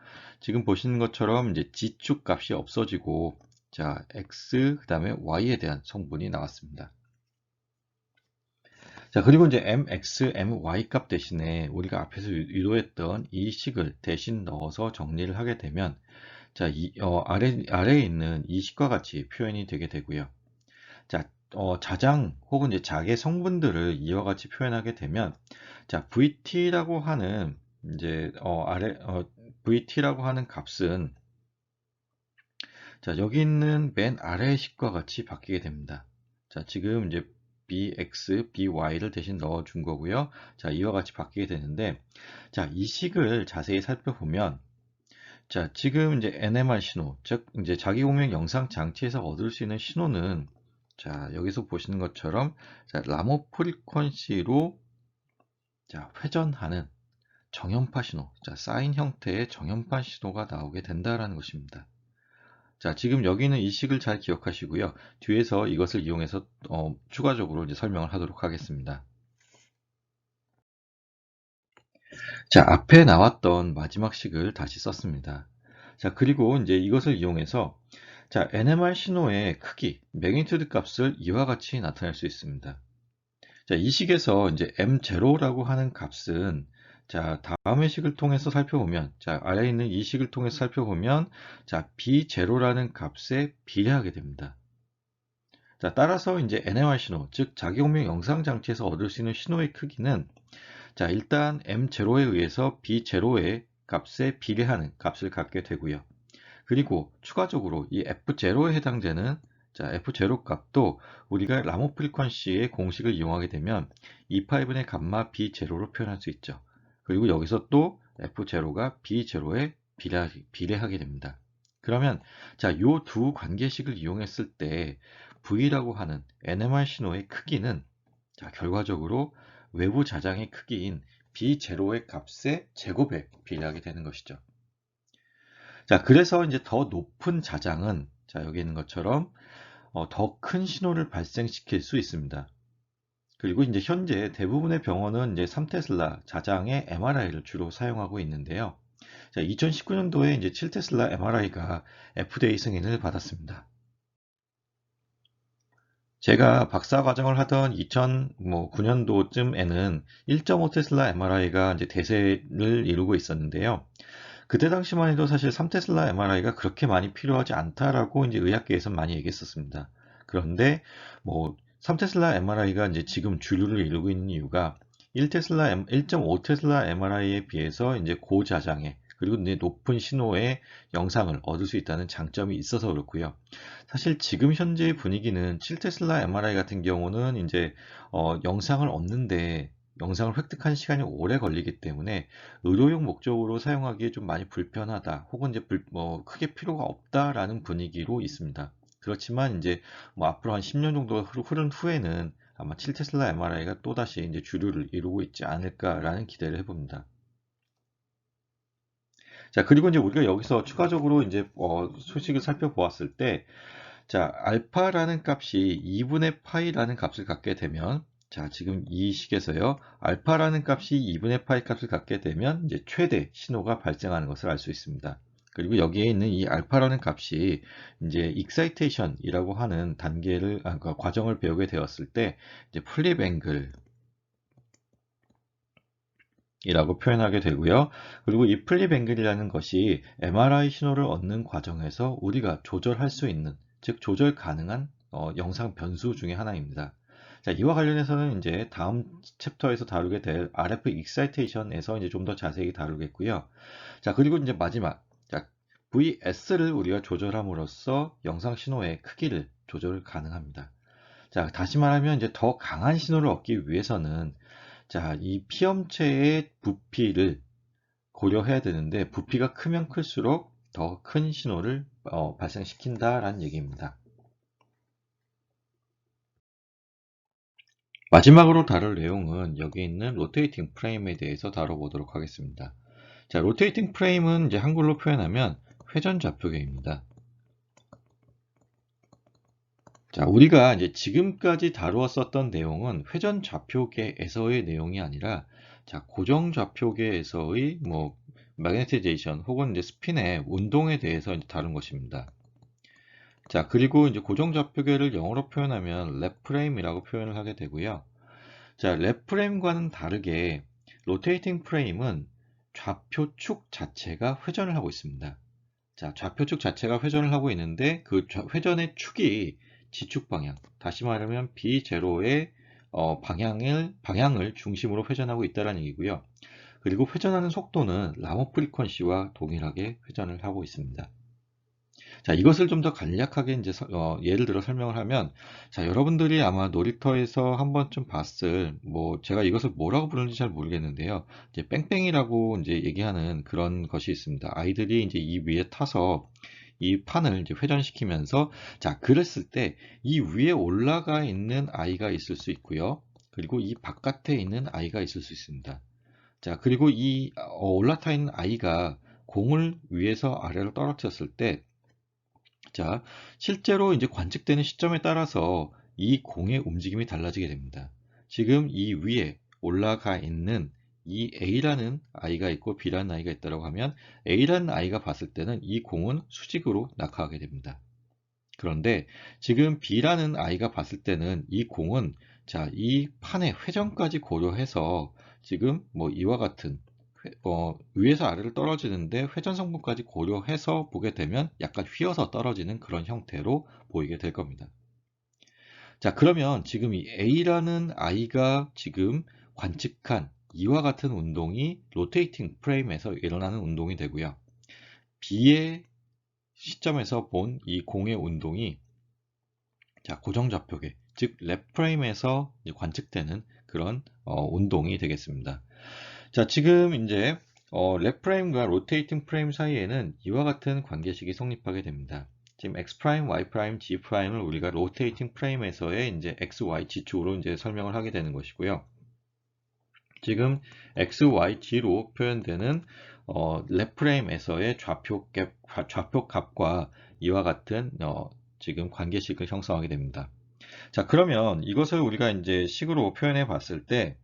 지금 보시는 것처럼 이제 G축 값이 없어지고, 자, X, 그 다음에 Y에 대한 성분이 나왔습니다. 자, 그리고 이제 MX, MY 값 대신에 우리가 앞에서 유도했던 이 식을 대신 넣어서 정리를 하게 되면, 자, 아래에 있는 이 식과 같이 표현이 되게 되고요. 자, 자장 혹은 이제 자개 성분들을 이와 같이 표현하게 되면, 자, VT라고 하는 이제 VT라고 하는 값은, 자, 여기 있는 맨 아래의 식과 같이 바뀌게 됩니다. 자, 지금 이제 bx, by를 대신 넣어준 거고요. 자, 이와 같이 바뀌게 되는데, 자, 이 식을 자세히 살펴보면, 자, 지금 이제 NMR 신호, 즉 이제 자기공명 영상 장치에서 얻을 수 있는 신호는, 자, 여기서 보시는 것처럼, 자, 라모 프리퀀시로, 자, 회전하는 정연파 신호, 자, 사인 형태의 정연파 신호가 나오게 된다라는 것입니다. 자, 지금 여기는 이 식을 잘 기억하시고요. 뒤에서 이것을 이용해서 추가적으로 이제 설명을 하도록 하겠습니다. 자, 앞에 나왔던 마지막 식을 다시 썼습니다. 자, 그리고 이제 이것을 이용해서, 자, NMR 신호의 크기, 매그니튜드 값을 이와 같이 나타낼 수 있습니다. 자, 이 식에서 이제 M0라고 하는 값은, 자, 다음의 식을 통해서 살펴보면, 자, 아래에 있는 이 식을 통해서 살펴보면, 자, B0라는 값에 비례하게 됩니다. 자, 따라서 이제 NMR 신호, 즉 자기공명 영상 장치에서 얻을 수 있는 신호의 크기는, 자, 일단 M0에 의해서 B0의 값에 비례하는 값을 갖게 되고요. 그리고 추가적으로 이 F0에 해당되는, 자, F0 값도 우리가 라모 프리퀀시의 공식을 이용하게 되면 2파이분의 감마 B0로 표현할 수 있죠. 그리고 여기서 또 F0가 B0에 비례하게 됩니다. 그러면, 자, 요 두 관계식을 이용했을 때 V라고 하는 NMR 신호의 크기는, 자, 결과적으로 외부 자장의 크기인 B0의 값의 제곱에 비례하게 되는 것이죠. 자, 그래서 이제 더 높은 자장은, 자, 여기 있는 것처럼 더 큰 신호를 발생시킬 수 있습니다. 그리고 이제 현재 대부분의 병원은 이제 3테슬라 자장의 MRI를 주로 사용하고 있는데요. 자, 2019년도에 이제 7테슬라 MRI가 FDA 승인을 받았습니다. 제가 박사 과정을 하던 2009년도쯤에는 1.5 테슬라 MRI가 이제 대세를 이루고 있었는데요. 그때 당시만 해도 사실 3테슬라 MRI가 그렇게 많이 필요하지 않다라고 이제 의학계에서 많이 얘기했었습니다. 그런데 뭐 3테슬라 MRI가 이제 지금 주류를 이루고 있는 이유가 1.5 테슬라 MRI에 비해서 이제 고자장의, 그리고 이제 높은 신호의 영상을 얻을 수 있다는 장점이 있어서 그렇고요. 사실 지금 현재의 분위기는 7테슬라 MRI 같은 경우는 이제 영상을 얻는데, 영상을 획득하는 시간이 오래 걸리기 때문에 의료용 목적으로 사용하기에 좀 많이 불편하다, 혹은 이제 크게 필요가 없다라는 분위기로 있습니다. 그렇지만 이제 뭐 앞으로 한 10년 정도 흐른 후에는 아마 7테슬라 MRI가 또다시 이제 주류를 이루고 있지 않을까라는 기대를 해봅니다. 자, 그리고 이제 우리가 여기서 추가적으로 이제 소식을 살펴보았을 때, 자, 알파라는 값이 2분의 파이라는 값을 갖게 되면, 자, 지금 이 식에서요, 알파라는 값이 2분의 파이 값을 갖게 되면 이제 최대 신호가 발생하는 것을 알 수 있습니다. 그리고 여기에 있는 이 알파라는 값이 이제 익사이테이션이라고 하는 그러니까 과정을 배우게 되었을 때 이제 플립 앵글 이라고 표현하게 되고요. 그리고 이 플립 앵글이라는 것이 MRI 신호를 얻는 과정에서 우리가 조절할 수 있는, 즉 조절 가능한 영상 변수 중에 하나입니다. 자, 이와 관련해서는 이제 다음 챕터에서 다루게 될 RF 익사이테이션에서 이제 좀 더 자세히 다루겠고요. 자, 그리고 이제 마지막, 자, VS를 우리가 조절함으로써 영상 신호의 크기를 조절 가능합니다. 자, 다시 말하면 이제 더 강한 신호를 얻기 위해서는, 자, 이 피엄체의 부피를 고려해야 되는데 부피가 크면 클수록 더 큰 신호를 발생시킨다라는 얘기입니다. 마지막으로 다룰 내용은 여기 있는 로테이팅 프레임에 대해서 다뤄보도록 하겠습니다. 자, 로테이팅 프레임은 이제 한글로 표현하면 회전 좌표계입니다. 자, 우리가 이제 지금까지 다루었었던 내용은 회전 좌표계에서의 내용이 아니라, 자, 고정 좌표계에서의 매그네티제이션 혹은 이제 스핀의 운동에 대해서 이제 다룬 것입니다. 자, 그리고 이제 고정 좌표계를 영어로 표현하면 랩 프레임이라고 표현을 하게 되고요. 자, 랩 프레임과는 다르게 로테이팅 프레임은 좌표축 자체가 회전을 하고 있습니다. 자, 좌표축 자체가 회전을 하고 있는데 그 회전의 축이 지축 방향, 다시 말하면 B0의 방향을 중심으로 회전하고 있다는 얘기고요. 그리고 회전하는 속도는 라모 프리퀀시와 동일하게 회전을 하고 있습니다. 자, 이것을 좀 더 간략하게 이제 예를 들어 설명을 하면, 자, 여러분들이 아마 놀이터에서 한 번쯤 봤을, 제가 이것을 뭐라고 부르는지 잘 모르겠는데요. 이제 뺑뺑이라고 이제 얘기하는 그런 것이 있습니다. 아이들이 이제 이 위에 타서 이 판을 이제 회전시키면서, 자, 그랬을 때 이 위에 올라가 있는 아이가 있을 수 있고요. 그리고 이 바깥에 있는 아이가 있을 수 있습니다. 자, 그리고 이 올라타 있는 아이가 공을 위에서 아래로 떨어뜨렸을 때, 자, 실제로 이제 관측되는 시점에 따라서 이 공의 움직임이 달라지게 됩니다. 지금 이 위에 올라가 있는 이 A라는 아이가 있고 B라는 아이가 있다고 하면 A라는 아이가 봤을 때는 이 공은 수직으로 낙하하게 됩니다. 그런데 지금 B라는 아이가 봤을 때는 이 공은, 자, 이 판의 회전까지 고려해서 지금 이와 같은 위에서 아래로 떨어지는데 회전 성분까지 고려해서 보게 되면 약간 휘어서 떨어지는 그런 형태로 보이게 될 겁니다. 자, 그러면 지금 이 A라는 아이가 지금 관측한 이와 같은 운동이 로테이팅 프레임에서 일어나는 운동이 되고요. B의 시점에서 본 이 공의 운동이, 자, 고정 좌표계, 즉 랩 프레임에서 관측되는 그런 운동이 되겠습니다. 자, 지금 이제 랩 프레임과 로테이팅 프레임 사이에는 이와 같은 관계식이 성립하게 됩니다. 지금 x 프라임, y 프라임, g 프라임을 우리가 로테이팅 프레임에서의 이제 x, y, g축으로 이제 설명을 하게 되는 것이고요. 지금 x, y, g로 표현되는 랩 프레임에서의 좌표값과 이와 같은 지금 관계식을 형성하게 됩니다. 자, 그러면 이것을 우리가 이제 식으로 표현해 봤을 때,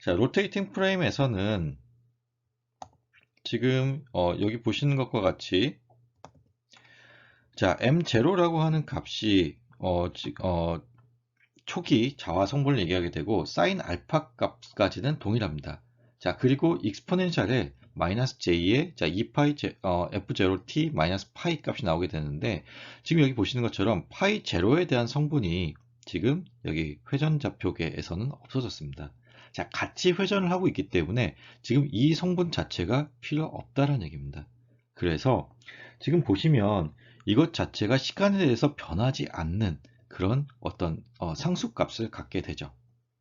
자, 로테이팅 프레임에서는 지금 여기 보시는 것과 같이, 자, M0라고 하는 값이 초기 자화 성분을 얘기하게 되고 사인 알파 값까지는 동일합니다. 자, 그리고 익스포넨셜에 마이너스 j의, 자, 2파이 f0t 마이너스 파이 값이 나오게 되는데, 지금 여기 보시는 것처럼 파이 제로에 대한 성분이 지금 여기 회전 좌표계에서는 없어졌습니다. 자, 같이 회전을 하고 있기 때문에 지금 이 성분 자체가 필요 없다는 얘기입니다. 그래서 지금 보시면 이것 자체가 시간에 대해서 변하지 않는 그런 어떤 상수값을 갖게 되죠.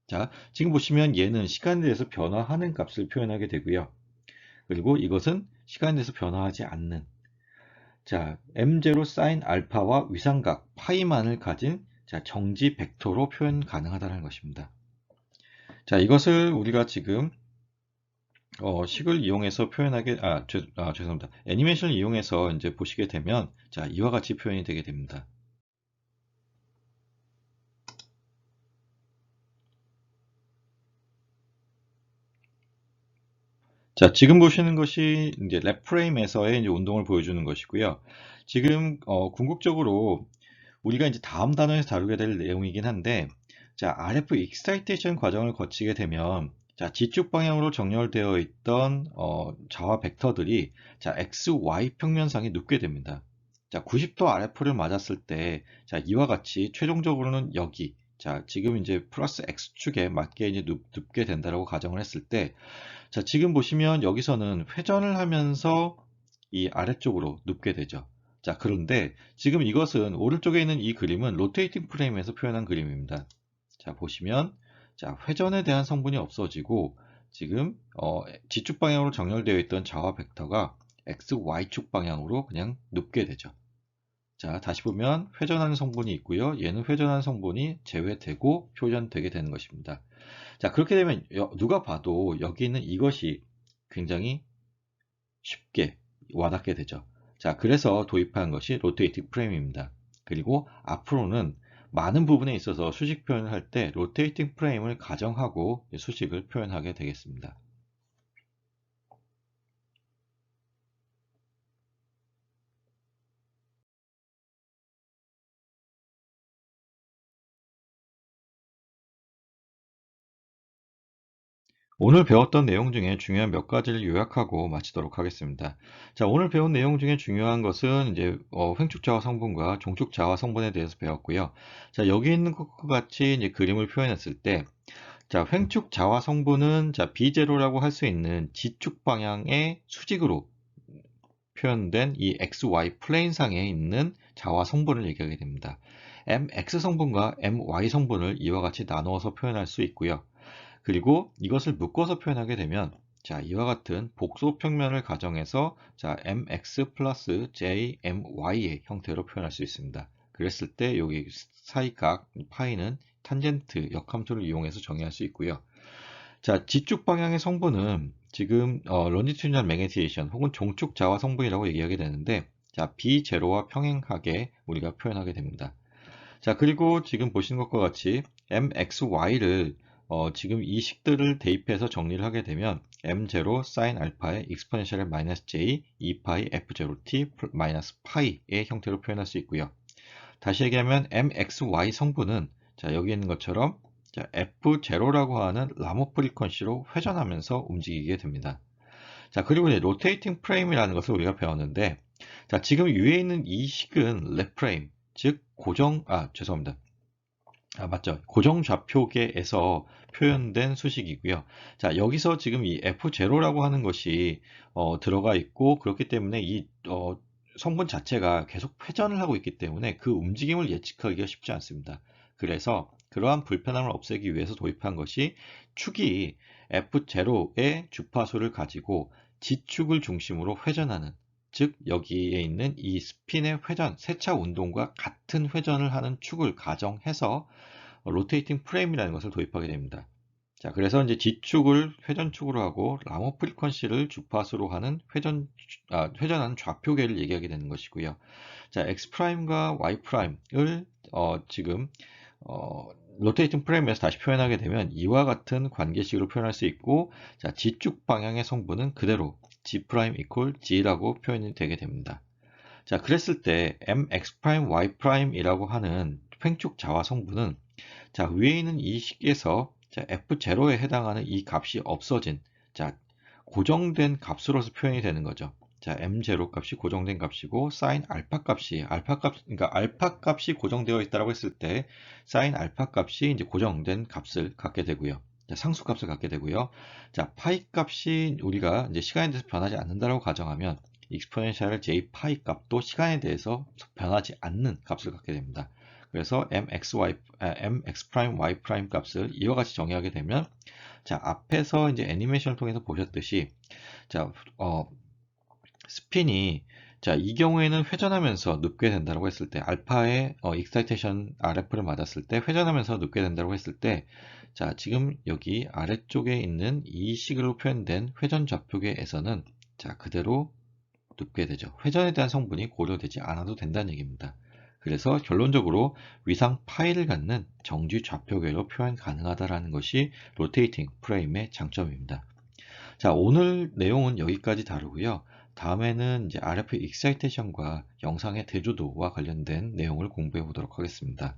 자, 지금 보시면 얘는 시간에 대해서 변화하는 값을 표현하게 되고요. 그리고 이것은 시간에 대해서 변화하지 않는, 자, M0 사인 알파와 위상각 파이만을 가진, 자, 정지 벡터로 표현 가능하다는 것입니다. 자, 이것을 우리가 지금 식을 이용해서 죄송합니다. 애니메이션을 이용해서 이제 보시게 되면, 자, 이와 같이 표현이 되게 됩니다. 자, 지금 보시는 것이 이제 랩 프레임에서의 이제 운동을 보여주는 것이고요. 지금 궁극적으로 우리가 이제 다음 단원에서 다루게 될 내용이긴 한데, 자, RF 익사이테이션 과정을 거치게 되면, 자, 지축 방향으로 정렬되어 있던 자화 벡터들이, 자, X, Y 평면상에 눕게 됩니다. 자, 90도 RF를 맞았을 때, 자, 이와 같이 최종적으로는 여기, 자, 지금 이제 플러스 X축에 맞게 이제 눕게 된다라고 가정을 했을 때, 자, 지금 보시면 여기서는 회전을 하면서 이 아래쪽으로 눕게 되죠. 자, 그런데 지금 이것은 오른쪽에 있는 이 그림은 로테이팅 프레임에서 표현한 그림입니다. 자, 보시면 자, 회전에 대한 성분이 없어지고 지금 G축 방향으로 정렬되어 있던 자화 벡터가 X, Y축 방향으로 그냥 눕게 되죠. 자, 다시 보면 회전하는 성분이 있고요. 얘는 회전하는 성분이 제외되고 표현되게 되는 것입니다. 자, 그렇게 되면 누가 봐도 여기 있는 이것이 굉장히 쉽게 와닿게 되죠. 자, 그래서 도입한 것이 로테이팅 프레임입니다. 그리고 앞으로는 많은 부분에 있어서 수직 표현을 할 때 로테이팅 프레임을 가정하고 수직을 표현하게 되겠습니다. 오늘 배웠던 내용 중에 중요한 몇 가지를 요약하고 마치도록 하겠습니다. 자, 오늘 배운 내용 중에 중요한 것은 이제 횡축자화 성분과 종축자화 성분에 대해서 배웠고요. 자, 여기 있는 것과 같이 이제 그림을 표현했을 때, 자, 횡축자화 성분은 자, B0라고 할 수 있는 G축 방향의 수직으로 표현된 이 XY 플레인상에 있는 자화 성분을 얘기하게 됩니다. MX 성분과 MY 성분을 이와 같이 나누어서 표현할 수 있고요. 그리고 이것을 묶어서 표현하게 되면 자, 이와 같은 복소 평면을 가정해서 자, mx 플러스 jmy의 형태로 표현할 수 있습니다. 그랬을 때 여기 사이각 파이는 탄젠트 역함수를 이용해서 정의할 수 있고요. 자, G축 방향의 성분은 지금 longitudinal magnetization 혹은 종축 자화 성분이라고 얘기하게 되는데 자, B0와 평행하게 우리가 표현하게 됩니다. 자, 그리고 지금 보시는 것과 같이 mxy를 지금 이 식들을 대입해서 정리를 하게 되면 m0 sin 알파의 exponential 마이너스 j 2파이 f0t 마이너스 파이의 형태로 표현할 수 있고요. 다시 얘기하면 mxy 성분은 자, 여기 있는 것처럼 자, f0라고 하는 라모 프리퀀시로 회전하면서 움직이게 됩니다. 자, 그리고 이제 로테이팅 프레임이라는 것을 우리가 배웠는데 자, 지금 위에 있는 이 식은 랩 프레임, 즉 죄송합니다. 맞죠. 고정 좌표계에서 표현된 수식이고요. 자, 여기서 지금 이 F0라고 하는 것이 들어가 있고 그렇기 때문에 이 성분 자체가 계속 회전을 하고 있기 때문에 그 움직임을 예측하기가 쉽지 않습니다. 그래서 그러한 불편함을 없애기 위해서 도입한 것이 축이 F0의 주파수를 가지고 G축을 중심으로 회전하는 즉 여기에 있는 이 스핀의 회전, 세차 운동과 같은 회전을 하는 축을 가정해서 로테이팅 프레임이라는 것을 도입하게 됩니다. 자, 그래서 이제 G축을 회전축으로 하고 라모 프리퀀시를 주파수로 하는 회전하는 좌표계를 얘기하게 되는 것이고요. 자, X'과 Y'을 지금 로테이팅 프레임에서 다시 표현하게 되면 이와 같은 관계식으로 표현할 수 있고 자, G축 방향의 성분은 그대로 G' equal G라고 표현이 되게 됩니다. 자, 그랬을 때 MX', Y'이라고 하는 횡축 자화 성분은 자, 위에 있는 이 식에서 자, F0에 해당하는 이 값이 없어진 자, 고정된 값으로서 표현이 되는 거죠. 자, M0 값이 고정된 값이고 sin 알파 값이 그러니까 알파 값이 고정되어 있다고 했을 때 sin 알파 값이 이제 고정된 값을 갖게 되고요. 자, 상수 값을 갖게 되고요. 자, 파이 값이 우리가 이제 시간에 대해서 변하지 않는다고 가정하면 익스포넨셜 j 파이 값도 시간에 대해서 변하지 않는 값을 갖게 됩니다. 그래서 mx 프라임 y 프라임 값을 이와 같이 정의하게 되면 자, 앞에서 이제 애니메이션을 통해서 보셨듯이 자, 스핀이 자, 이 경우에는 회전하면서 눕게 된다고 했을 때 알파의 익사이테이션 RF를 맞았을 때 회전하면서 눕게 된다고 했을 때 자, 지금 여기 아래쪽에 있는 이 식으로 표현된 회전 좌표계에서는 자, 그대로 눕게 되죠. 회전에 대한 성분이 고려되지 않아도 된다는 얘기입니다. 그래서 결론적으로 위상 파이를 갖는 정지 좌표계로 표현 가능하다는 것이 로테이팅 프레임의 장점입니다. 자, 오늘 내용은 여기까지 다루고요. 다음에는 이제 RF 익사이테이션과 영상의 대조도와 관련된 내용을 공부해 보도록 하겠습니다.